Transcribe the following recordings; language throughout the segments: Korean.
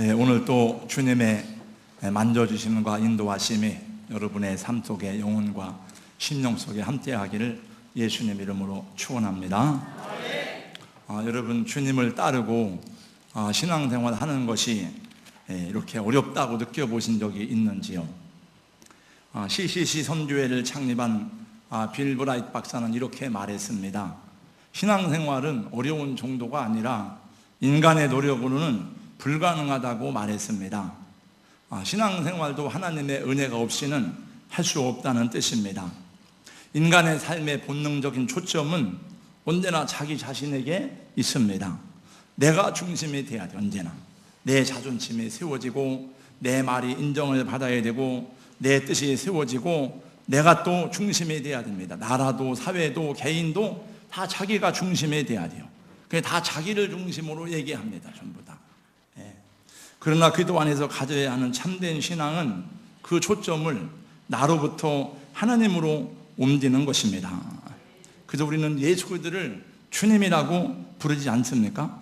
오늘 또 주님의 만져주심과 인도하심이 여러분의 삶 속에 영혼과 심령 속에 함께하기를 예수님 이름으로 축원합니다. 여러분, 주님을 따르고 신앙생활 하는 것이 이렇게 어렵다고 느껴보신 적이 있는지요? CCC 선교회를 창립한 빌 브라이트 박사는 이렇게 말했습니다. 신앙생활은 어려운 정도가 아니라 인간의 노력으로는 불가능하다고 말했습니다. 신앙생활도 하나님의 은혜가 없이는 할 수 없다는 뜻입니다. 인간의 삶의 본능적인 초점은 언제나 자기 자신에게 있습니다. 내가 중심이 돼야 돼. 언제나 내 자존심이 세워지고 내 말이 인정을 받아야 되고 내 뜻이 세워지고 내가 또 중심이 돼야 됩니다. 나라도 사회도 개인도 다 자기가 중심이 돼야 돼요. 다 자기를 중심으로 얘기합니다. 전부 다. 그러나 기도 안에서 가져야 하는 참된 신앙은 그 초점을 나로부터 하나님으로 옮기는 것입니다. 그래서 우리는 예수 그리스도를 주님이라고 부르지 않습니까?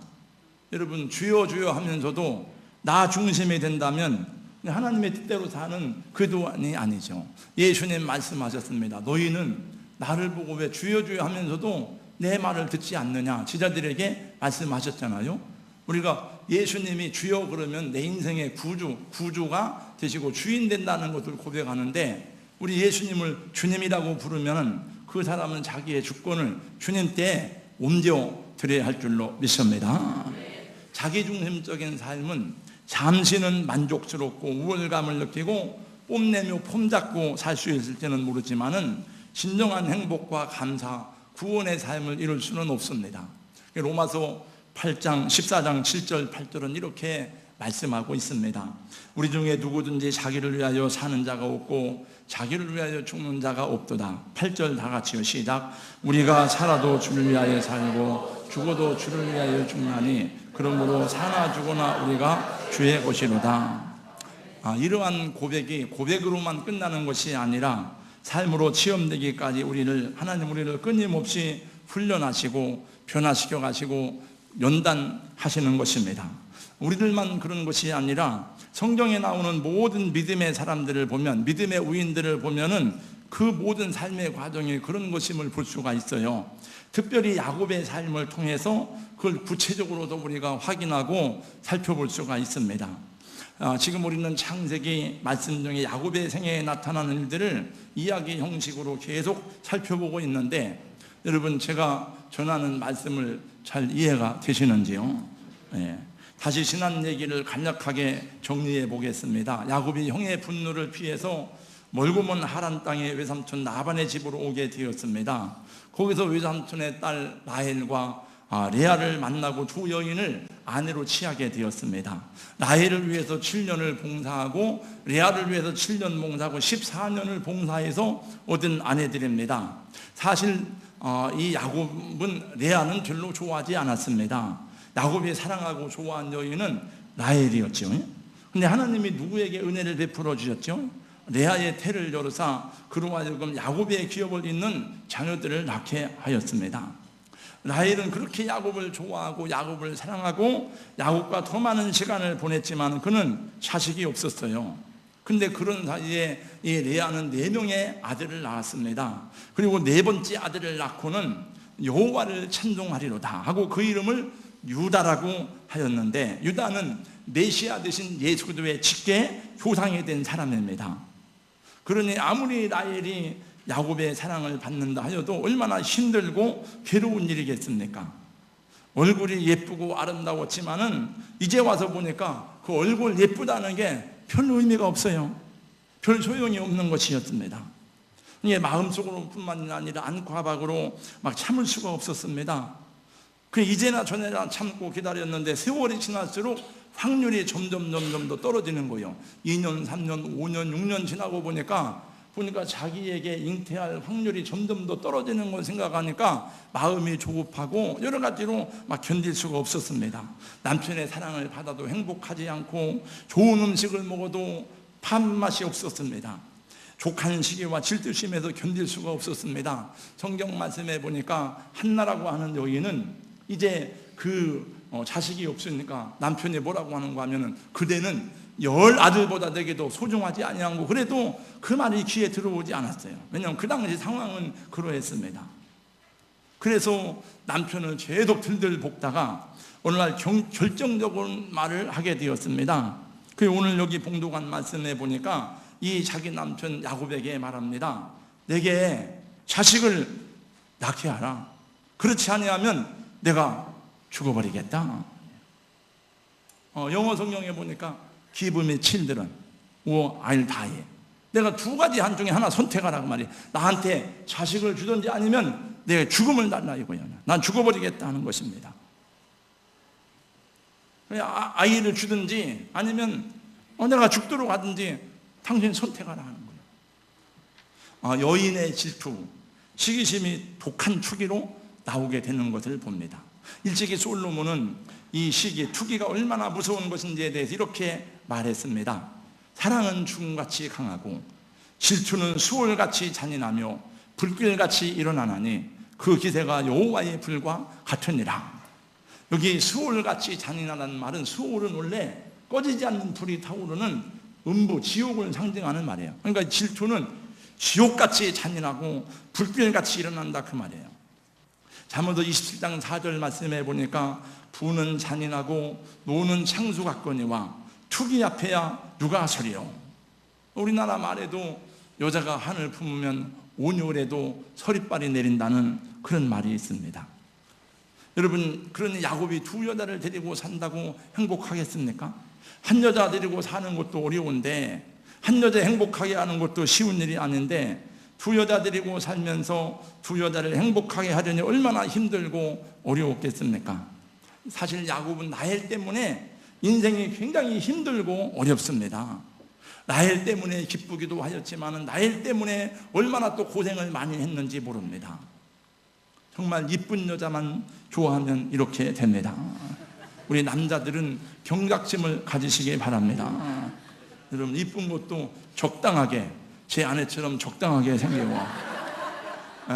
여러분, 주여 주여 하면서도 나 중심이 된다면 하나님의 뜻대로 사는 그도안이 아니죠. 예수님 말씀하셨습니다. 너희는 나를 보고 왜 주여 주여 하면서도 내 말을 듣지 않느냐, 제자들에게 말씀하셨잖아요. 우리가 예수님이 주여 그러면 내 인생의 구주가 되시고 주인 된다는 것을 고백하는데, 우리 예수님을 주님이라고 부르면 그 사람은 자기의 주권을 주님께 옮겨 드려야 할 줄로 믿습니다. 자기중심적인 삶은 잠시는 만족스럽고 우월감을 느끼고 뽐내며 폼잡고 살 수 있을지는 모르지만은 진정한 행복과 감사, 구원의 삶을 이룰 수는 없습니다. 로마서 8장 14장 7절 8절은 이렇게 말씀하고 있습니다. 우리 중에 누구든지 자기를 위하여 사는 자가 없고 자기를 위하여 죽는 자가 없도다. 8절 다 같이요, 시작. 우리가 살아도 주를 위하여 살고 죽어도 주를 위하여 죽나니 그러므로 사나 죽으나 우리가 주의 것이로다. 이러한 고백이 고백으로만 끝나는 것이 아니라 삶으로 체험되기까지 하나님 우리를 끊임없이 훈련하시고 변화시켜 가시고 연단하시는 것입니다. 우리들만 그런 것이 아니라 성경에 나오는 모든 믿음의 사람들을 보면, 믿음의 우인들을 보면은 그 모든 삶의 과정이 그런 것임을 볼 수가 있어요. 특별히 야곱의 삶을 통해서 그걸 구체적으로도 우리가 확인하고 살펴볼 수가 있습니다. 지금 우리는 창세기 말씀 중에 야곱의 생애에 나타나는 일들을 이야기 형식으로 계속 살펴보고 있는데, 여러분, 제가 전하는 말씀을 잘 이해가 되시는지요? 다시 지난 얘기를 간략하게 정리해 보겠습니다. 야곱이 형의 분노를 피해서 멀고 먼 하란 땅에 외삼촌 라반의 집으로 오게 되었습니다. 거기서 외삼촌의 딸 라헬과 레아를 만나고 두 여인을 아내로 취하게 되었습니다. 라헬을 위해서 7년을 봉사하고 레아를 위해서 7년 봉사하고 14년을 봉사해서 얻은 아내들입니다. 사실 이 야곱은 레아는 별로 좋아하지 않았습니다. 야곱이 사랑하고 좋아한 여인은 라헬이었죠. 그런데 하나님이 누구에게 은혜를 베풀어 주셨죠? 레아의 태를 열어사 그로 하여금 야곱의 기업을 잇는 자녀들을 낳게 하였습니다. 라헬은 그렇게 야곱을 좋아하고 야곱을 사랑하고 야곱과 더 많은 시간을 보냈지만 그는 자식이 없었어요. 근데 그런 사이에 이 레아는 4명의 아들을 낳았습니다. 그리고 4번째 아들을 낳고는 여호와를 찬송하리로다 하고 그 이름을 유다라고 하였는데, 유다는 메시아 되신 예수 그리스도의 직계 조상이 된 사람입니다. 그러니 아무리 라헬이 야곱의 사랑을 받는다 하여도 얼마나 힘들고 괴로운 일이겠습니까? 얼굴이 예쁘고 아름다웠지만은 이제 와서 보니까 그 얼굴 예쁘다는 게 별 의미가 없어요. 별 소용이 없는 것이었습니다. 이게 마음속으로 뿐만 아니라 안과 밖으로 막 참을 수가 없었습니다. 그 이제나 저제나 참고 기다렸는데 세월이 지날수록 확률이 점점 더 떨어지는 거예요. 2년, 3년, 5년, 6년 지나고 보니까 자기에게 잉태할 확률이 점점 더 떨어지는 걸 생각하니까 마음이 조급하고 여러 가지로 막 견딜 수가 없었습니다. 남편의 사랑을 받아도 행복하지 않고 좋은 음식을 먹어도 밥맛이 없었습니다. 족한 시기와 질투심에서 견딜 수가 없었습니다. 성경 말씀에 보니까 한나라고 하는 여인은 이제 그 자식이 없으니까 남편이 뭐라고 하는 거 하면은 그대는 10아들보다 내게도 소중하지 아니하고, 그래도 그 말이 귀에 들어오지 않았어요. 왜냐하면 그 당시 상황은 그러했습니다. 그래서 남편을 계속 들들 볶다가 어느 날 결정적인 말을 하게 되었습니다. 그 오늘 여기 봉독한 말씀에 보니까 이 자기 남편 야곱에게 말합니다. 내게 자식을 낳게 하라. 그렇지 아니하면 내가 죽어버리겠다. 영어 성경에 보니까 Give me children or I'll die. 내가 두 가지 한 중에 하나 선택하라고 말이에요. 나한테 자식을 주든지 아니면 내 죽음을 달라 이거예요. 난 죽어버리겠다 하는 것입니다. 아이를 주든지 아니면 내가 죽도록 하든지 당신 선택하라 하는 거예요. 여인의 질투, 시기심이 독한 투기로 나오게 되는 것을 봅니다. 일찍이 솔로몬은 이 시기, 투기가 얼마나 무서운 것인지에 대해서 이렇게 말했습니다. 사랑은 죽음같이 강하고 질투는 수월같이 잔인하며 불길같이 일어나나니 그 기세가 여호와의 불과 같으니라. 여기 수월같이 잔인하다는 말은, 수월은 원래 꺼지지 않는 불이 타오르는 음부, 지옥을 상징하는 말이에요. 그러니까 질투는 지옥같이 잔인하고 불길같이 일어난다 그 말이에요. 잠언서 27장 4절 말씀에 보니까 부는 잔인하고 노는 창수 같거니와 투기 앞에야 누가 서리요. 우리나라 말에도 여자가 한을 품으면 온열에도 서리빨이 내린다는 그런 말이 있습니다. 여러분, 그런 야곱이 두 여자를 데리고 산다고 행복하겠습니까? 한 여자 데리고 사는 것도 어려운데, 한 여자 행복하게 하는 것도 쉬운 일이 아닌데, 두 여자 데리고 살면서 두 여자를 행복하게 하려니 얼마나 힘들고 어려웠겠습니까? 사실 야곱은 라헬 때문에 인생이 굉장히 힘들고 어렵습니다. 라헬 때문에 기쁘기도 하였지만 라헬 때문에 얼마나 또 고생을 많이 했는지 모릅니다. 정말 이쁜 여자만 좋아하면 이렇게 됩니다. 우리 남자들은 경각심을 가지시기 바랍니다. 여러분, 이쁜 것도 적당하게, 제 아내처럼 적당하게 생기고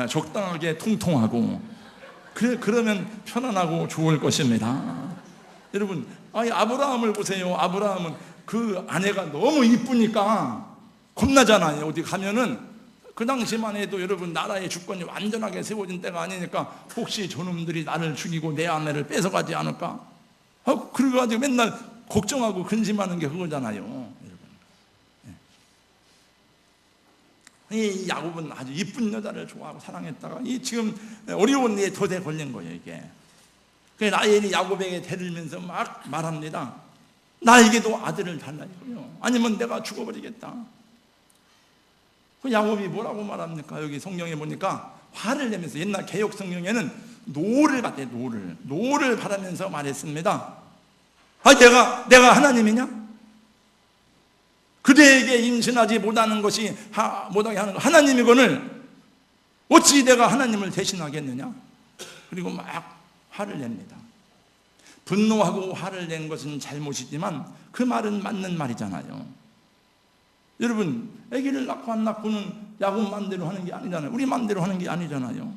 적당하게 통통하고, 그러면 편안하고 좋을 것입니다. 여러분, 아브라함을 보세요. 아브라함은 그 아내가 너무 이쁘니까 겁나잖아요. 어디 가면은 그 당시만 해도 여러분, 나라의 주권이 완전하게 세워진 때가 아니니까 혹시 저놈들이 나를 죽이고 내 아내를 뺏어가지 않을까? 그래가지고 맨날 걱정하고 근심하는 게 그거잖아요. 이 야곱은 아주 이쁜 여자를 좋아하고 사랑했다가 이 지금 어려운 일에 덫에 걸린 거예요, 이게. 그래서 라헬이 야곱에게 데리면서 막 말합니다. 나에게도 아들을 달라 이거요. 아니면 내가 죽어버리겠다. 그 야곱이 뭐라고 말합니까? 여기 성경에 보니까 화를 내면서, 옛날 개역 성경에는 노를 받대, 노를 바라면서 말했습니다. 내가 하나님이냐? 그대에게 임신하지 못하는 것이 못하게 하는 거, 하나님이거늘 어찌 내가 하나님을 대신하겠느냐? 그리고 막 화를 냅니다. 분노하고 화를 낸 것은 잘못이지만 그 말은 맞는 말이잖아요. 여러분, 아기를 낳고 안 낳고는 야곱 맘대로 하는 게 아니잖아요. 우리 맘대로 하는 게 아니잖아요.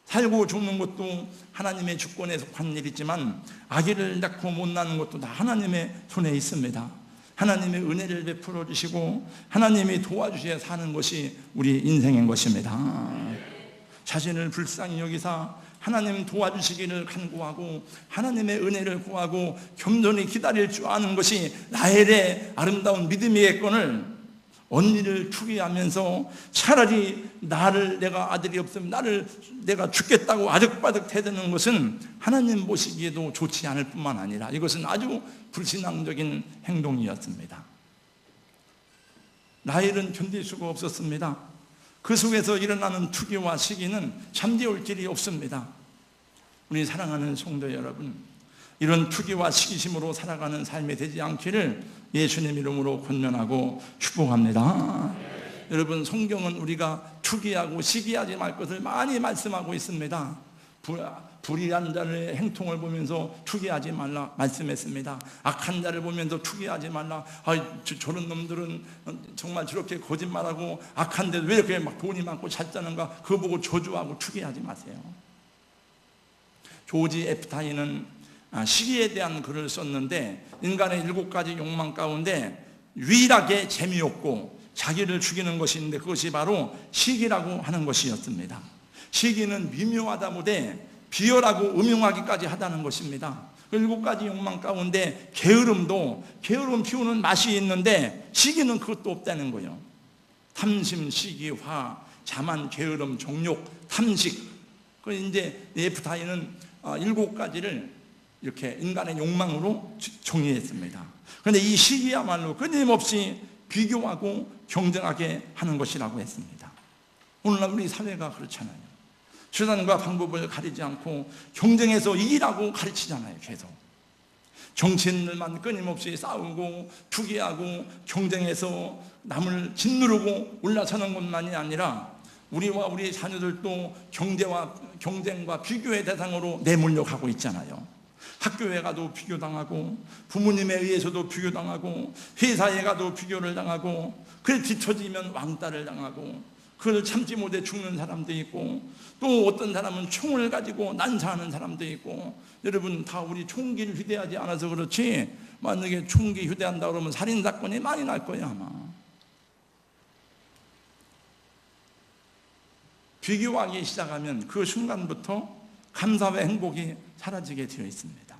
살고 죽는 것도 하나님의 주권에 속한 일이지만 아기를 낳고 못 낳는 것도 다 하나님의 손에 있습니다. 하나님의 은혜를 베풀어 주시고 하나님이 도와주셔야 사는 것이 우리 인생인 것입니다. 자신을 불쌍히 여기사 하나님 도와주시기를 간구하고 하나님의 은혜를 구하고 겸손히 기다릴 줄 아는 것이 라헬의 아름다운 믿음이겠거늘, 언니를 투기하면서 차라리 내가 아들이 없으면 내가 죽겠다고 아득바득 대드는 것은 하나님 보시기에도 좋지 않을 뿐만 아니라 이것은 아주 불신앙적인 행동이었습니다. 라헬은 견딜 수가 없었습니다. 그 속에서 일어나는 투기와 시기는 잠재울 길이 없습니다. 우리 사랑하는 성도 여러분, 이런 투기와 시기심으로 살아가는 삶이 되지 않기를 예수님 이름으로 권면하고 축복합니다. 여러분, 성경은 우리가 투기하고 시기하지 말 것을 많이 말씀하고 있습니다. 불의한 자의 행통을 보면서 투기하지 말라 말씀했습니다. 악한 자를 보면서 투기하지 말라. 저런 놈들은 정말 저렇게 거짓말하고 악한데도 왜 이렇게 막 돈이 많고 잘 짜는가, 그거 보고 저주하고 투기하지 마세요. 조지 에프타인은 시기에 대한 글을 썼는데, 인간의 7가지 욕망 가운데 유일하게 재미없고 자기를 죽이는 것이 있는데 그것이 바로 시기라고 하는 것이었습니다. 시기는 미묘하다 못해 비열하고 음흉하기까지 하다는 것입니다. 그 7가지 욕망 가운데 게으름도, 게으름 피우는 맛이 있는데 시기는 그것도 없다는 거예요. 탐심, 시기, 화, 자만, 게으름, 정욕, 탐식. 그 이제 네프타이는 7가지를 이렇게 인간의 욕망으로 정의했습니다. 그런데 이 시기야말로 끊임없이 비교하고 경쟁하게 하는 것이라고 했습니다. 오늘날 우리 사회가 그렇잖아요. 수단과 방법을 가리지 않고 경쟁해서 이기라고 가르치잖아요. 계속 정치인들만 끊임없이 싸우고 투기하고 경쟁해서 남을 짓누르고 올라서는 것만이 아니라 우리와 우리 자녀들도 경쟁과 비교의 대상으로 내몰려 가고 있잖아요. 학교에 가도 비교당하고, 부모님에 의해서도 비교당하고, 회사에 가도 비교를 당하고, 그래 뒤처지면 왕따를 당하고, 그걸 참지 못해 죽는 사람도 있고, 또 어떤 사람은 총을 가지고 난사하는 사람도 있고. 여러분, 다 우리 총기를 휴대하지 않아서 그렇지, 만약에 총기 휴대한다 그러면 살인사건이 많이 날 거예요 아마. 비교하기 시작하면 그 순간부터 감사와 행복이 사라지게 되어 있습니다.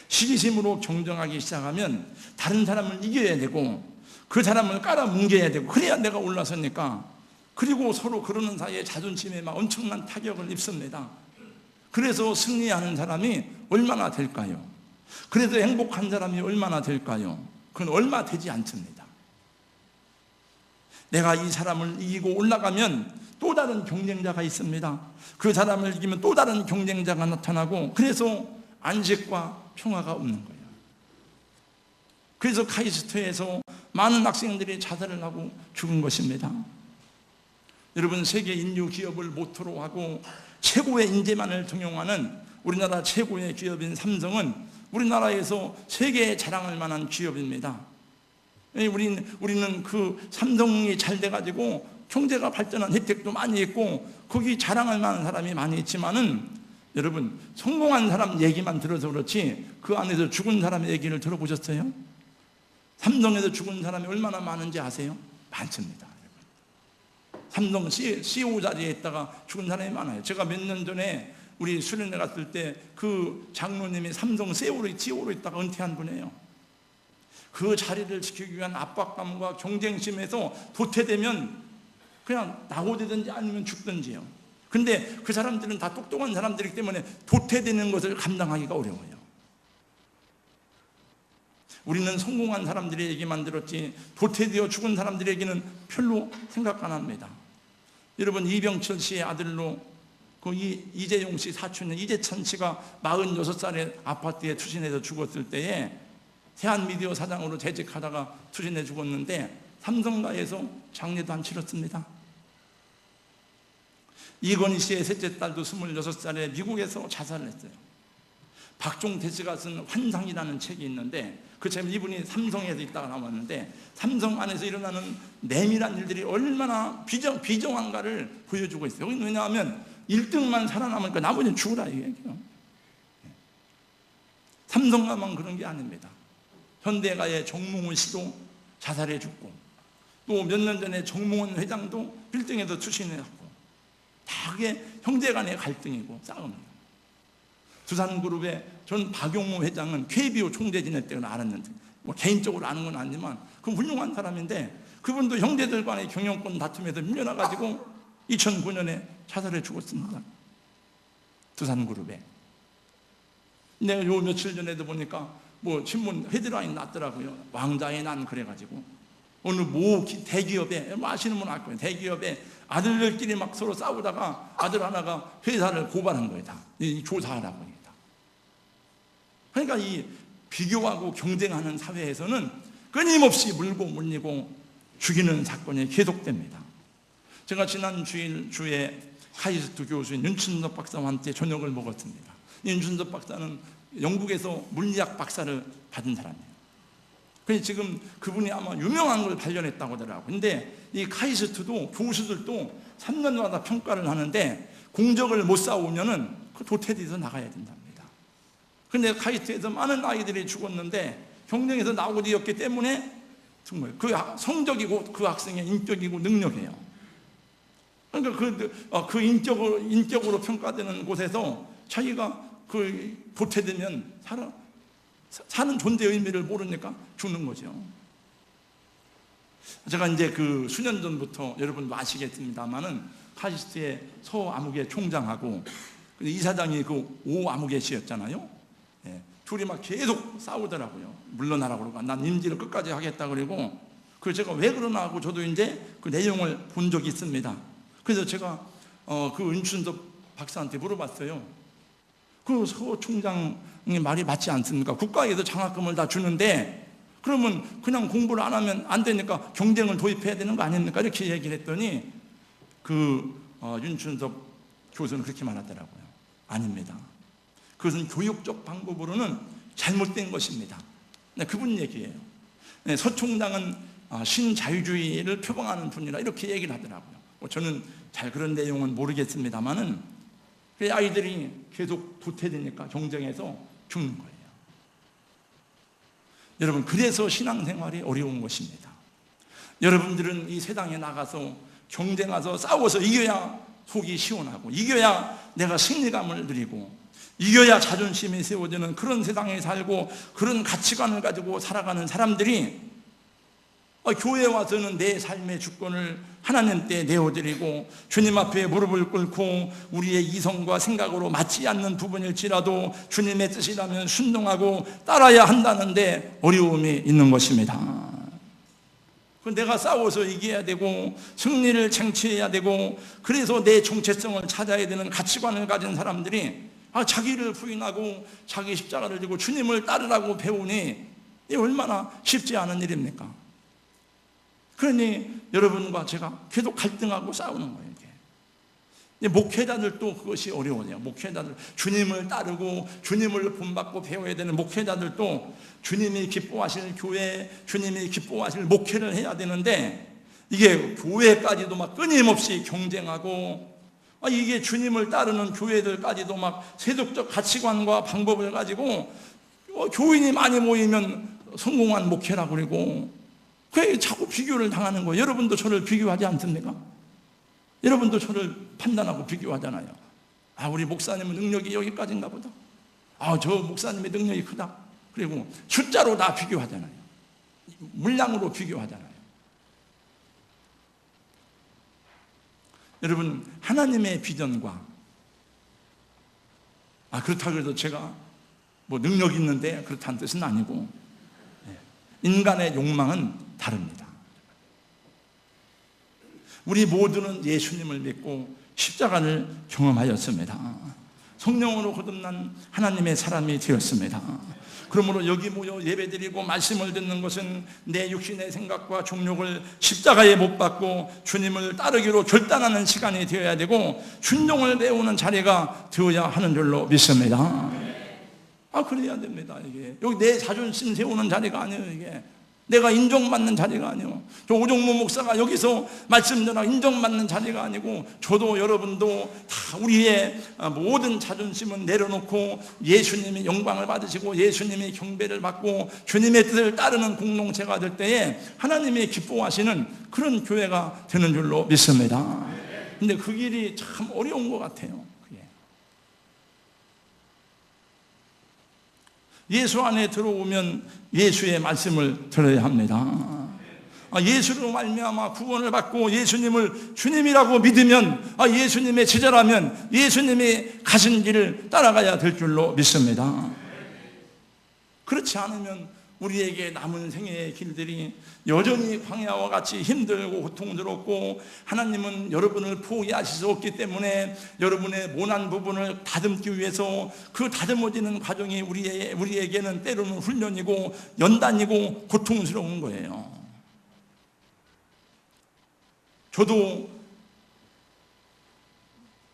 시기심으로 경쟁하기 시작하면 다른 사람을 이겨야 되고 그 사람을 깔아뭉개야 되고, 그래야 내가 올라서니까. 그리고 서로 그러는 사이에 자존심에 막 엄청난 타격을 입습니다. 그래서 승리하는 사람이 얼마나 될까요? 그래서 행복한 사람이 얼마나 될까요? 그건 얼마 되지 않습니다. 내가 이 사람을 이기고 올라가면 또 다른 경쟁자가 있습니다. 그 사람을 이기면 또 다른 경쟁자가 나타나고, 그래서 안식과 평화가 없는 거예요. 그래서 카이스트에서 많은 학생들이 자살을 하고 죽은 것입니다. 여러분, 세계 인류 기업을 모토로 하고 최고의 인재만을 등용하는 우리나라 최고의 기업인 삼성은 우리나라에서 세계에 자랑할 만한 기업입니다. 우리는 그 삼성이 잘 돼가지고 경제가 발전한 혜택도 많이 있고 거기 자랑할 만한 사람이 많이 있지만은, 여러분, 성공한 사람 얘기만 들어서 그렇지 그 안에서 죽은 사람의 얘기를 들어보셨어요? 삼성에서 죽은 사람이 얼마나 많은지 아세요? 많습니다. 삼성 CEO 자리에 있다가 죽은 사람이 많아요. 제가 몇 년 전에 우리 수련회 갔을 때 그 장로님이 삼성 CEO로 있다가 은퇴한 분이에요. 그 자리를 지키기 위한 압박감과 경쟁심에서 도태되면 그냥 낙오되든지 아니면 죽든지요. 근데 그 사람들은 다 똑똑한 사람들이기 때문에 도태되는 것을 감당하기가 어려워요. 우리는 성공한 사람들의 얘기만 들었지 도태되어 죽은 사람들의 얘기는 별로 생각 안 합니다. 여러분, 이병철 씨의 아들로 그 이재용 씨 사촌인 이재찬 씨가 46살에 아파트에 투신해서 죽었을 때에 대한미디어 사장으로 재직하다가 투신해 죽었는데 삼성가에서 장례도 안 치렀습니다. 이건희 씨의 셋째 딸도 26살에 미국에서 자살을 했어요. 박종태 씨가 쓴 환상이라는 책이 있는데 그 책, 이분이 삼성에서 있다가 나왔는데 삼성 안에서 일어나는 내밀한 일들이 얼마나 비정한가를 보여주고 있어요. 왜냐하면 1등만 살아남으니까 나머지는 죽으라 이 얘기예요. 삼성가만 그런 게 아닙니다. 현대가의 정몽훈 씨도 자살해 죽고, 또 몇 년 전에 정몽원 회장도 빌딩에서 투신해갖고, 다 그게 형제간의 갈등이고 싸움이에요. 두산그룹의 전 박용호 회장은 KBO 총재 지낼 때는 알았는데, 뭐 개인적으로 아는 건 아니지만 그 훌륭한 사람인데, 그분도 형제들 간의 경영권 다툼에서 밀려나가지고 2009년에 자살해 죽었습니다. 두산그룹에. 내가 요 며칠 전에도 보니까 뭐 신문 헤드라인 났더라고요. 왕자의 난 그래가지고 어느 대기업에, 뭐 아시는 분 알 거예요. 대기업에 아들들끼리 막 서로 싸우다가 아들 하나가 회사를 고발한 거예요. 다 조사하라고 합니다. 그러니까 이 비교하고 경쟁하는 사회에서는 끊임없이 물고 물리고 죽이는 사건이 계속됩니다. 제가 지난 주에 카이스트 교수인 윤춘섭 박사와 함께 저녁을 먹었습니다. 윤춘섭 박사는 영국에서 물리학 박사를 받은 사람이에요. 그래서 지금 그분이 아마 유명한 걸 발견했다고 하더라고요. 근데 이 카이스트도 교수들도 3년마다 평가를 하는데 공적을 못 쌓으면은 그 도태돼서 나가야 된답니다. 근데 카이스트에서 많은 아이들이 죽었는데 경쟁에서 나오고였기 때문에 정말 그 성적이고 그 학생의 인격이고 능력이에요. 그러니까 그 인격으로 평가되는 곳에서 자기가 그 보태되면 사는 존재의 의미를 모르니까 죽는 거죠. 제가 이제 그 수년 전부터 여러분도 아시겠습니다만은 카이스트의 서아무개 총장하고 이사장이 그 오아무개 씨였잖아요. 예, 둘이 막 계속 싸우더라고요. 물러나라고 그러고 난 임지를 끝까지 하겠다 그러고, 그래서 제가 왜 그러나 하고 저도 이제 그 내용을 본 적이 있습니다. 그래서 제가 그 은춘섭 박사한테 물어봤어요. 그 서 총장의 말이 맞지 않습니까? 국가에서 장학금을 다 주는데 그러면 그냥 공부를 안 하면 안 되니까 경쟁을 도입해야 되는 거 아닙니까? 이렇게 얘기를 했더니 그 윤춘섭 교수는 그렇게 말하더라고요. 아닙니다. 그것은 교육적 방법으로는 잘못된 것입니다. 네, 그분 얘기예요. 네, 서 총장은 신자유주의를 표방하는 분이라 이렇게 얘기를 하더라고요. 저는 잘 그런 내용은 모르겠습니다만은 아이들이 계속 도태되니까 경쟁에서 죽는 거예요. 여러분, 그래서 신앙생활이 어려운 것입니다. 여러분들은 이 세상에 나가서 경쟁해서 싸워서 이겨야 속이 시원하고, 이겨야 내가 승리감을 누리고, 이겨야 자존심이 세워지는 그런 세상에 살고 그런 가치관을 가지고 살아가는 사람들이 교회에 와서는 내 삶의 주권을 하나님께 내어드리고 주님 앞에 무릎을 꿇고 우리의 이성과 생각으로 맞지 않는 부분일지라도 주님의 뜻이라면 순종하고 따라야 한다는데 어려움이 있는 것입니다. 내가 싸워서 이겨야 되고 승리를 쟁취해야 되고, 그래서 내 정체성을 찾아야 되는 가치관을 가진 사람들이 자기를 부인하고 자기 십자가를 지고 주님을 따르라고 배우니 이게 얼마나 쉽지 않은 일입니까? 그러니 여러분과 제가 계속 갈등하고 싸우는 거예요. 이게 목회자들도 그것이 어려워요. 목회자들, 주님을 따르고 주님을 본받고 배워야 되는 목회자들도 주님이 기뻐하실 교회, 주님이 기뻐하실 목회를 해야 되는데, 이게 교회까지도 막 끊임없이 경쟁하고, 이게 주님을 따르는 교회들까지도 막 세속적 가치관과 방법을 가지고 교인이 많이 모이면 성공한 목회라고 그러고, 그게 자꾸 비교를 당하는 거예요. 여러분도 저를 비교하지 않습니까? 여러분도 저를 판단하고 비교하잖아요. 우리 목사님은 능력이 여기까지인가 보다. 저 목사님의 능력이 크다. 그리고 숫자로 다 비교하잖아요. 물량으로 비교하잖아요. 여러분, 하나님의 비전과 그렇다고 해서 제가 뭐 능력이 있는데 그렇다는 뜻은 아니고, 인간의 욕망은 다릅니다. 우리 모두는 예수님을 믿고 십자가를 경험하였습니다. 성령으로 거듭난 하나님의 사람이 되었습니다. 그러므로 여기 모여 예배드리고 말씀을 듣는 것은 내 육신의 생각과 종욕을 십자가에 못 박고 주님을 따르기로 결단하는 시간이 되어야 되고 순종을 배우는 자리가 되어야 하는 줄로 믿습니다. 그래야 됩니다. 이게 여기 내 자존심 세우는 자리가 아니에요. 이게 내가 인정받는 자리가 아니에요. 저 오종무 목사가 여기서 말씀 전하 인정받는 자리가 아니고, 저도 여러분도 다 우리의 모든 자존심은 내려놓고 예수님이 영광을 받으시고 예수님이 경배를 받고 주님의 뜻을 따르는 공동체가 될 때에 하나님이 기뻐하시는 그런 교회가 되는 줄로 믿습니다. 근데 그 길이 참 어려운 것 같아요. 예수 안에 들어오면 예수의 말씀을 들어야 합니다. 예수로 말미암아 구원을 받고 예수님을 주님이라고 믿으면, 예수님의 제자라면 예수님이 가신 길을 따라가야 될 줄로 믿습니다. 그렇지 않으면 우리에게 남은 생애의 길들이 여전히 광야와 같이 힘들고 고통스럽고, 하나님은 여러분을 포기하실 수 없기 때문에 여러분의 모난 부분을 다듬기 위해서 그 다듬어지는 과정이 우리에게는 때로는 훈련이고 연단이고 고통스러운 거예요. 저도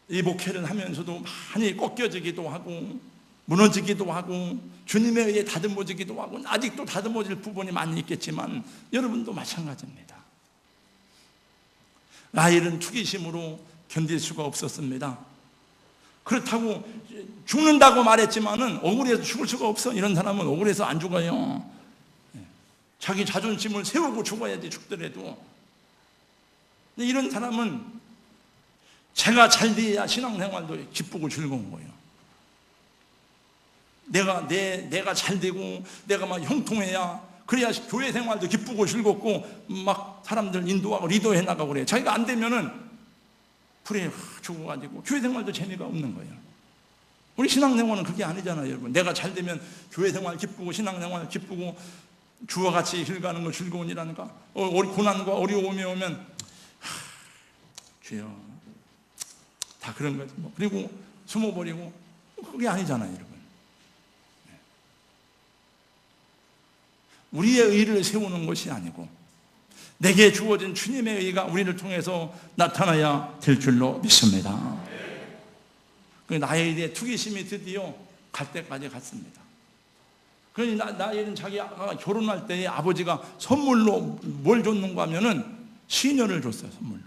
이 목회를 하면서도 많이 꺾여지기도 하고 무너지기도 하고 주님에 의해 다듬어지기도 하고, 아직도 다듬어질 부분이 많이 있겠지만 여러분도 마찬가지입니다. 라헬은 투기심으로 견딜 수가 없었습니다. 그렇다고 죽는다고 말했지만은 억울해서 죽을 수가 없어. 이런 사람은 억울해서 안 죽어요. 자기 자존심을 세우고 죽어야지, 죽더라도. 근데 이런 사람은 제가 잘 돼야 신앙생활도 기쁘고 즐거운 거예요. 내가 잘 되고 내가 막 형통해야, 그래야 교회 생활도 기쁘고 즐겁고 막 사람들 인도하고 리더해 나가고 그래요. 자기가 안 되면은 불에 죽어가지고 교회 생활도 재미가 없는 거예요. 우리 신앙생활은 그게 아니잖아요, 여러분. 내가 잘 되면 교회 생활 기쁘고 신앙생활 기쁘고 주와 같이 길 가는 거 즐거운 일하니까, 고난과 어려움이 오면 주여 다 그런 거지 뭐. 그리고 숨어버리고, 그게 아니잖아요, 여러분. 우리의 의를 세우는 것이 아니고 내게 주어진 주님의 의가 우리를 통해서 나타나야 될 줄로 믿습니다. 나에 대해 투기심이 드디어 갈 때까지 갔습니다. 그러니 나이는 자기가 결혼할 때 아버지가 선물로 뭘 줬는가 하면은 시녀를 줬어요, 선물로.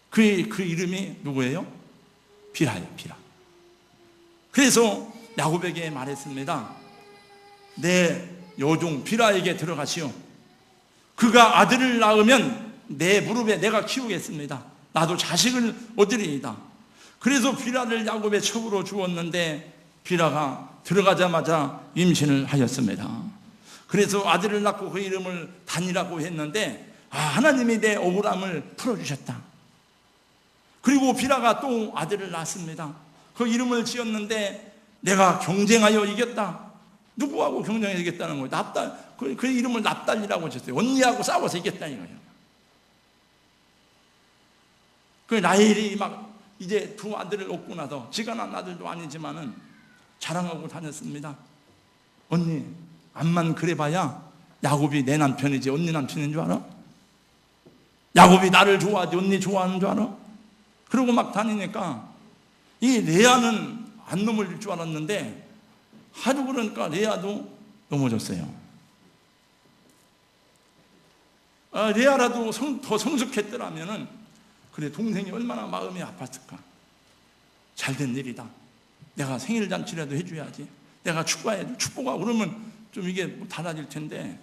그 이름이 누구예요? 비라예요, 비라. 그래서 야곱에게 말했습니다. 내 여종 비라에게 들어가시오. 그가 아들을 낳으면 내 무릎에 내가 키우겠습니다. 나도 자식을 얻으리이다. 그래서 비라를 야곱의 첩으로 주었는데 비라가 들어가자마자 임신을 하였습니다. 그래서 아들을 낳고 그 이름을 단이라고 했는데, 하나님이 내 억울함을 풀어주셨다. 그리고 비라가 또 아들을 낳았습니다. 그 이름을 지었는데 내가 경쟁하여 이겼다. 누구하고 경쟁해서 이겼다는 거예요? 납달, 그 이름을 납달이라고 줬어요. 언니하고 싸워서 이겼다는 거예요. 그 라헬이 막 이제 두 아들을 얻고 나서, 지가 낳은 아들도 아니지만은 자랑하고 다녔습니다. 언니, 암만 그래봐야 야곱이 내 남편이지 언니 남편인 줄 알아? 야곱이 나를 좋아하지 언니 좋아하는 줄 알아? 그러고 막 다니니까 이 레아는 안 넘어질 줄 알았는데, 하도 그러니까 레아도 넘어졌어요. 레아라도 더 성숙했더라면은, 그래 동생이 얼마나 마음이 아팠을까. 잘된 일이다. 내가 생일잔치라도 해줘야지. 내가 축복해야지. 축복하고 그러면 좀 이게 달라질 텐데,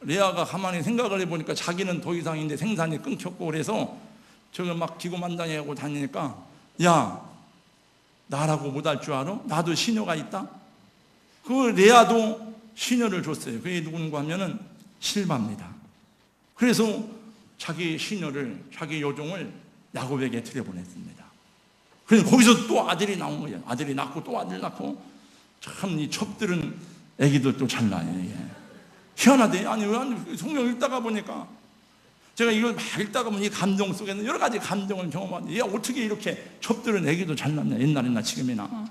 레아가 가만히 생각을 해보니까 자기는 더 이상 이제 생산이 끊겼고 그래서 저걸 막 기고만장해하고 다니니까, 야, 나라고 못할 줄 알아? 나도 시녀가 있다? 그 레아도 시녀를 줬어요. 그게 누군가 하면은 실바입니다. 그래서 자기 시녀를, 자기 여종을 야곱에게 들여보냈습니다. 그래서 거기서 또 아들이 나온 거예요. 아들이 낳고 또 아들 낳고. 참 이 첩들은 애기들도 잘 낳아요. 이게 희한하대. 아니 성경 읽다가 보니까, 제가 이걸 막 읽다가 보니 이 감정 속에는 여러 가지 감정을 경험하는데, 어떻게 이렇게 첩들은 애기도 잘 낳냐, 옛날이나 지금이나.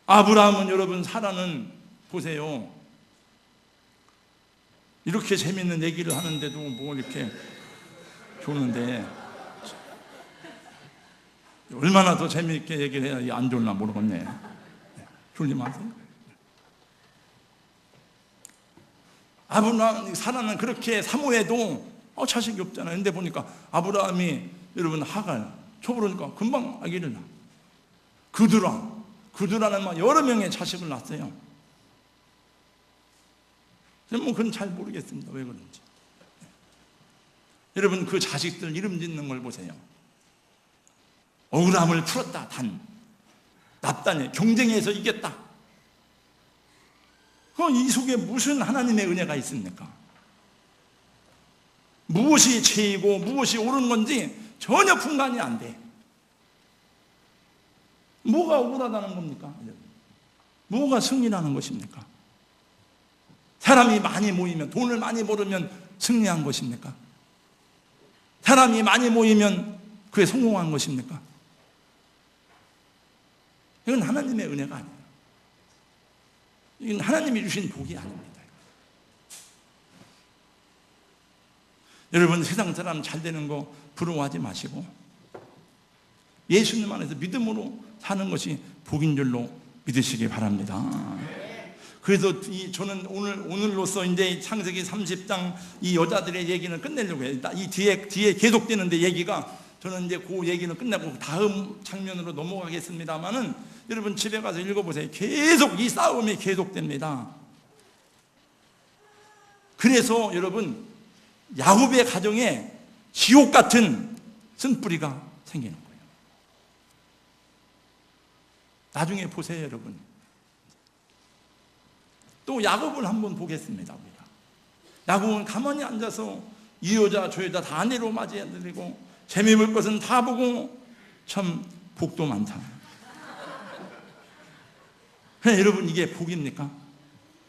아브라함은, 여러분, 사라는 보세요. 이렇게 재밌는 얘기를 하는데도 뭐 이렇게 좋은데, 얼마나 더 재미있게 얘기를 해야 안 좋나 모르겠네. 졸지 마세요. 아브라함, 사라는 그렇게 사모해도 자식이 없잖아요. 근데 보니까 아브라함이, 여러분, 하갈 초보니까 금방 아기를 낳아. 그두라는 막 여러 명의 자식을 낳았어요. 뭐 그건 잘 모르겠습니다. 왜 그런지. 여러분, 그 자식들 이름 짓는 걸 보세요. 억울함을 풀었다, 단. 납단에 경쟁해서 이겼다. 이 속에 무슨 하나님의 은혜가 있습니까? 무엇이 죄이고 무엇이 옳은 건지 전혀 분간이 안 돼. 뭐가 억울하다는 겁니까? 뭐가 승리라는 것입니까? 사람이 많이 모이면, 돈을 많이 벌으면 승리한 것입니까? 사람이 많이 모이면 그게 성공한 것입니까? 이건 하나님의 은혜가 아니에요. 이건 하나님이 주신 복이 아닙니다. 여러분, 세상 사람 잘 되는 거 부러워하지 마시고 예수님 안에서 믿음으로 사는 것이 복인 줄로 믿으시기 바랍니다. 그래서 저는 오늘로써 이제 창세기 30장 이 여자들의 얘기는 끝내려고 해요. 이 뒤에 계속되는데 얘기가 저는 이제 그 얘기는 끝나고 다음 장면으로 넘어가겠습니다만은 여러분 집에 가서 읽어보세요. 계속 이 싸움이 계속됩니다. 그래서 여러분 야곱의 가정에 지옥 같은 쓴뿌리가 생기는 거예요. 나중에 보세요, 여러분. 또 야곱을 한번 보겠습니다. 우리가 야곱은 가만히 앉아서 이 여자 저 여자 다 아내로 맞이해드리고 재미볼 것은 다 보고 참 복도 많다. 그래, 여러분 이게 복입니까?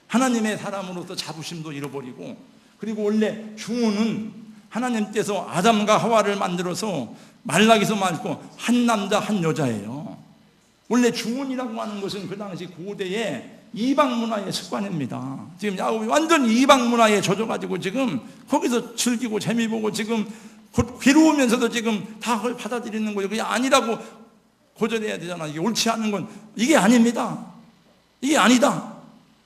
하나님의 사람으로서 자부심도 잃어버리고, 그리고 원래 중혼은 하나님께서 아담과 하와를 만들어서 말라기서 말고 한 남자 한 여자예요. 원래 중혼이라고 하는 것은 그 당시 고대의 이방 문화의 습관입니다. 지금 야곱이 완전 이방 문화에 젖어가지고 지금 거기서 즐기고 재미보고 지금 괴로우면서도 지금 다 그걸 받아들이는 거예요. 그게 아니라고 고절해야 되잖아. 이게 옳지 않은 건 이게 아닙니다. 이게 아니다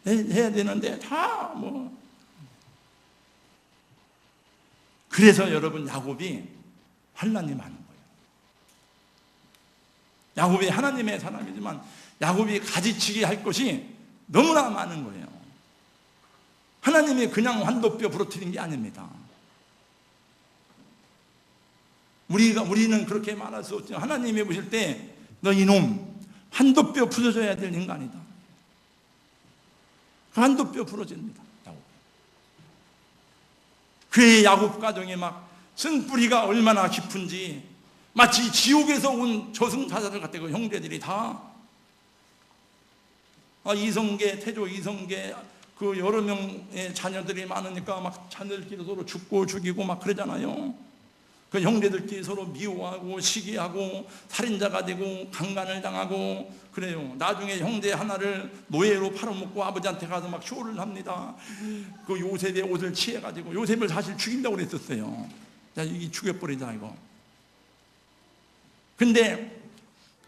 해야 되는데 다 뭐. 그래서 여러분 야곱이 환난이 많은 거예요. 야곱이 하나님의 사람이지만 야곱이 가지치기 할 것이 너무나 많은 거예요. 하나님이 그냥 환도뼈 부러뜨린 게 아닙니다. 우리는 그렇게 말할 수 없지만 하나님이 보실 때 너 이놈 환도뼈 부서져야 될 인간이다. 환도뼈 부러집니다. 그의 야곱 가정에 막 쓴뿌리가 얼마나 깊은지 마치 지옥에서 온 저승사자들 같아. 그 형제들이 다 이성계, 태조 이성계 그 여러 명의 자녀들이 많으니까 막 자녀들끼리 서로 죽고 죽이고 막 그러잖아요. 그 형제들끼리 서로 미워하고 시기하고 살인자가 되고 강간을 당하고 그래요. 나중에 형제 하나를 노예로 팔아먹고 아버지한테 가서 막 쇼를 합니다. 그 요셉의 옷을 취해가지고 요셉을 사실 죽인다고 그랬었어요. 자, 이게 죽여버리자 이거. 근데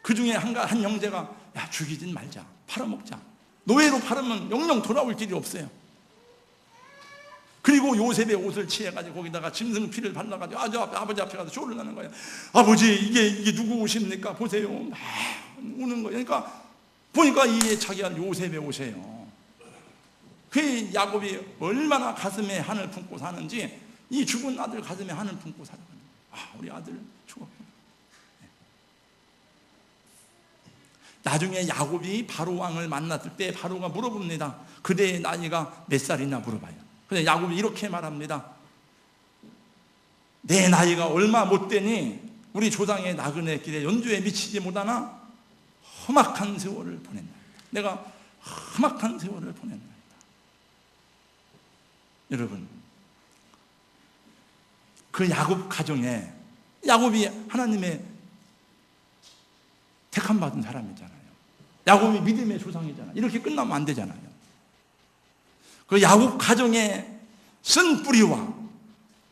그 중에 한 형제가 야 죽이진 말자, 팔아먹자. 노예로 팔으면 영영 돌아올 길이 없어요. 그리고 요셉의 옷을 취해가지고 거기다가 짐승 피를 발라가지고 아버지 앞에 가서 쇼를 하는 거예요. 아버지 이게 누구 옷입니까? 보세요. 막 우는 거예요. 그러니까 보니까 이게 자기가 요셉의 옷이에요. 그 야곱이 얼마나 가슴에 한을 품고 사는지 이 죽은 아들 가슴에 한을 품고 살아가는 거예요. 우리 아들 죽었구나. 나중에 야곱이 바로 왕을 만났을 때 바로가 물어봅니다. 그대의 나이가 몇 살이나 물어봐요. 근데 야곱이 이렇게 말합니다. 내 나이가 얼마 못 되니 우리 조상의 나그네 길에 연주에 미치지 못하나 험악한 세월을 보낸다. 내가 험악한 세월을 보낸다. 여러분, 그 야곱 가정에 야곱이 하나님의 택함 받은 사람이잖아요. 야곱이 믿음의 조상이잖아요. 이렇게 끝나면 안 되잖아요. 그 야곱 가정에 쓴 뿌리와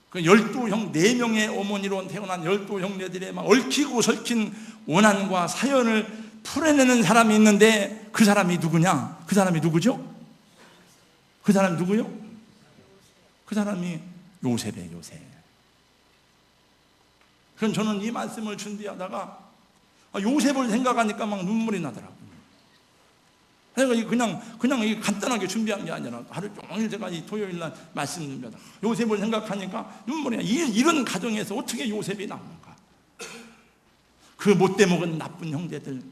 그 12형 4명의 어머니로 태어난 12형제들의 막 얽히고 설킨 원한과 사연을 풀어내는 사람이 있는데 그 사람이 누구냐? 그 사람이 누구죠? 그 사람이 누구요? 그 사람이 요셉이에요. 요셉. 그럼 저는 이 말씀을 준비하다가 요셉을 생각하니까 막 눈물이 나더라고요. 그냥 간단하게 준비한 게 아니라 하루 종일 제가 이 토요일 날 말씀 준비하다 요셉을 생각하니까 눈물이 나. 이런 가정에서 어떻게 요셉이 나오는가? 그 못돼 먹은 나쁜 형제들,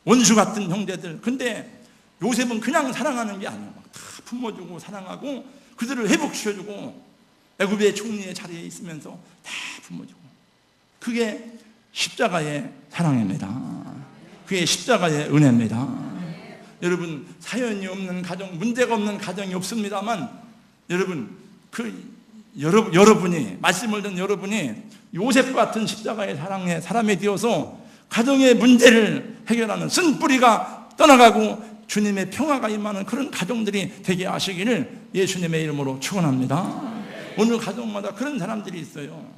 원수 같은 형제들. 근데 요셉은 그냥 사랑하는 게 아니에요. 다 품어주고 사랑하고 그들을 회복시켜주고 애굽의 총리의 자리에 있으면서 다 품어주고. 그게 십자가의 사랑입니다. 그게 십자가의 은혜입니다. 여러분, 사연이 없는 가정, 문제가 없는 가정이 없습니다만 여러분, 여러분이 말씀을 듣는 여러분이 요셉 같은 십자가의 사랑의 사람이 되어서 가정의 문제를 해결하는 쓴뿌리가 떠나가고 주님의 평화가 임하는 그런 가정들이 되게 하시기를 예수님의 이름으로 축원합니다. 오늘 가정마다 그런 사람들이 있어요.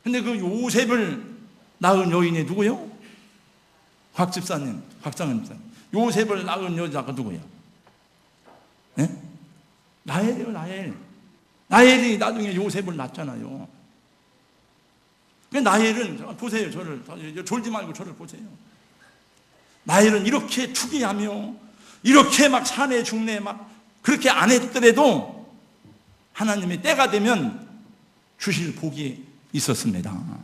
근데 그 요셉을 낳은 여인이 누구요? 곽 집사님, 곽상은 집사님. 요셉을 낳은 여자가 누구예요? 네? 라헬이요, 라헬. 라헬이 나중에 요셉을 낳잖아요. 나엘은 보세요. 저를 졸지 말고 저를 보세요. 나엘은 이렇게 투기하며 이렇게 막 사내 중내 막 그렇게 안 했더라도 하나님이 때가 되면 주실 복이 있었습니다.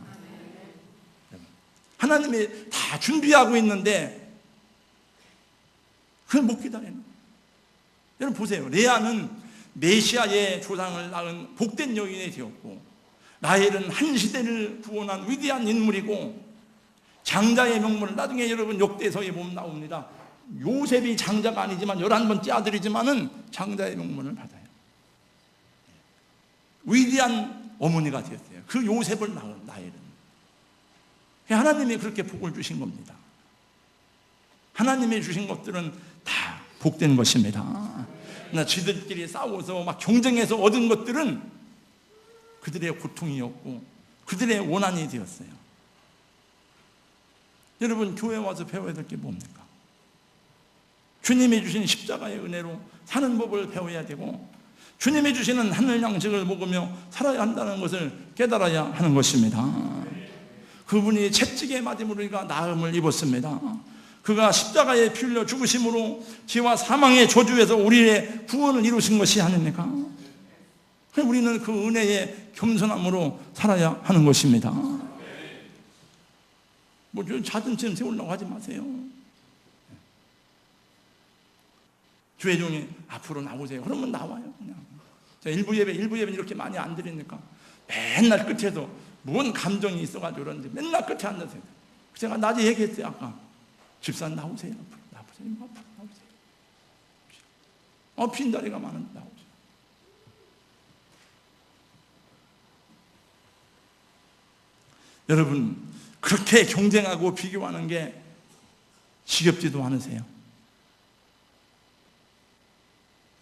하나님이 다 준비하고 있는데 그걸 못 기다리는 거예요. 여러분 보세요. 레아는 메시아의 조상을 낳은 복된 여인이 되었고, 라헬은 한 시대를 구원한 위대한 인물이고, 장자의 명문을 나중에 여러분 역대서에 보면 나옵니다. 요셉이 장자가 아니지만 11번째 아들이지만은 장자의 명문을 받아요. 위대한 어머니가 되었어요. 그 요셉을 낳은 라헬은. 하나님이 그렇게 복을 주신 겁니다. 하나님이 주신 것들은 다 복된 것입니다. 그러나 지들끼리 싸워서 막 경쟁해서 얻은 것들은 그들의 고통이었고 그들의 원한이 되었어요. 여러분 교회 와서 배워야 될 게 뭡니까? 주님이 주신 십자가의 은혜로 사는 법을 배워야 되고, 주님이 주시는 하늘 양식을 먹으며 살아야 한다는 것을 깨달아야 하는 것입니다. 그분이 채찍에 맞음으로 우리가 나음을 입었습니다. 그가 십자가에 피 흘려 죽으심으로 죄와 사망의 저주에서 우리의 구원을 이루신 것이 아닙니까? 우리는 그 은혜의 겸손함으로 살아야 하는 것입니다. 뭐 자존심 세우려고 하지 마세요. 주의 종이 앞으로 나오세요. 그러면 나와요. 그냥. 일부 예배는 이렇게 많이 안 드리니까 맨날 끝에서 뭔 감정이 있어가지고 그런지 맨날 끝에 앉아서 제가 낮에 얘기했어요. 아까 집사님 나오세요. 앞으로 나오세요. 빈자리가 많은데 나오세요. 여러분 그렇게 경쟁하고 비교하는 게 지겹지도 않으세요?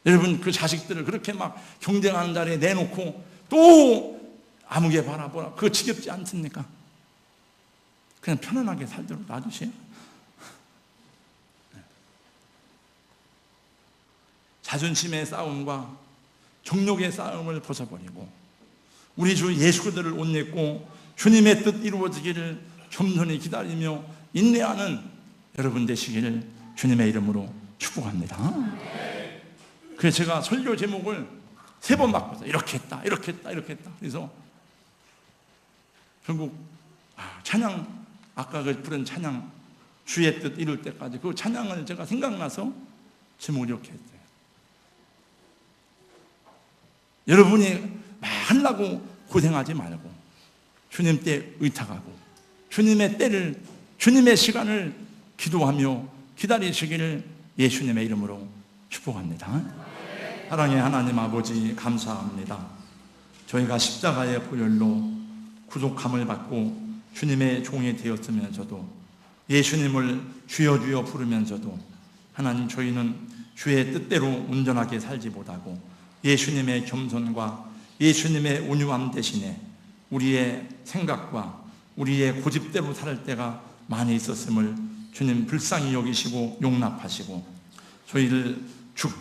여러분 그 자식들을 그렇게 막 경쟁하는 자리에 내놓고 또 아무개 바라보라, 그거 지겹지 않습니까? 그냥 편안하게 살도록 놔주세요. 자존심의 싸움과 정욕의 싸움을 벗어버리고 우리 주 예수 그리스도를 옷입고 주님의 뜻 이루어지기를 겸손히 기다리며 인내하는 여러분 되시기를 주님의 이름으로 축복합니다. 그래서 제가 설교 제목을 3번 바꿔서 이렇게 했다. 그래서 결국 찬양, 아까 그 부른 찬양 주의 뜻 이룰 때까지 그 찬양을 제가 생각나서 제목을 이렇게 했어요. 여러분이 막 하려고 고생하지 말고 주님 때 의탁하고 주님의 때를, 주님의 시간을 기도하며 기다리시기를 예수님의 이름으로 축복합니다. 사랑의 하나님 아버지 감사합니다. 저희가 십자가의 보혈로 구속함을 받고 주님의 종이 되었으면서도 예수님을 주여 주여 부르면서도 하나님 저희는 주의 뜻대로 온전하게 살지 못하고 예수님의 겸손과 예수님의 온유함 대신에 우리의 생각과 우리의 고집대로 살 때가 많이 있었음을 주님 불쌍히 여기시고 용납하시고 저희를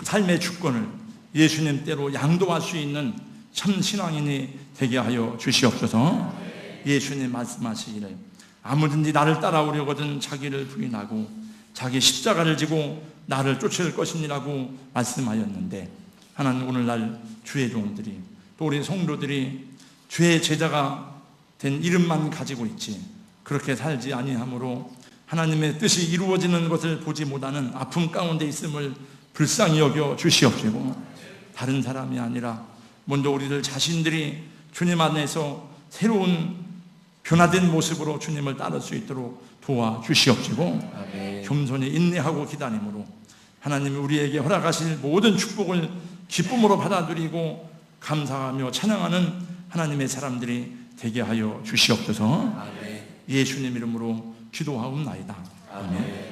삶의 주권을 예수님대로 양도할 수 있는 참 신앙인이 되게 하여 주시옵소서. 예수님 말씀하시기를 아무든지 나를 따라오려거든 자기를 부인하고 자기 십자가를 지고 나를 쫓을 것이니라고 말씀하였는데, 하나님 오늘날 주의 종들이 또 우리 성도들이 주의 제자가 된 이름만 가지고 있지 그렇게 살지 아니하므로 하나님의 뜻이 이루어지는 것을 보지 못하는 아픔 가운데 있음을 불쌍히 여겨 주시옵시고, 다른 사람이 아니라 먼저 우리들 자신들이 주님 안에서 새로운 변화된 모습으로 주님을 따를 수 있도록 도와주시옵시고, 겸손히 인내하고 기다림으로 하나님이 우리에게 허락하실 모든 축복을 기쁨으로 받아들이고 감사하며 찬양하는 하나님의 사람들이 되게 하여 주시옵소서. 예수님 이름으로 기도하옵나이다. 아멘.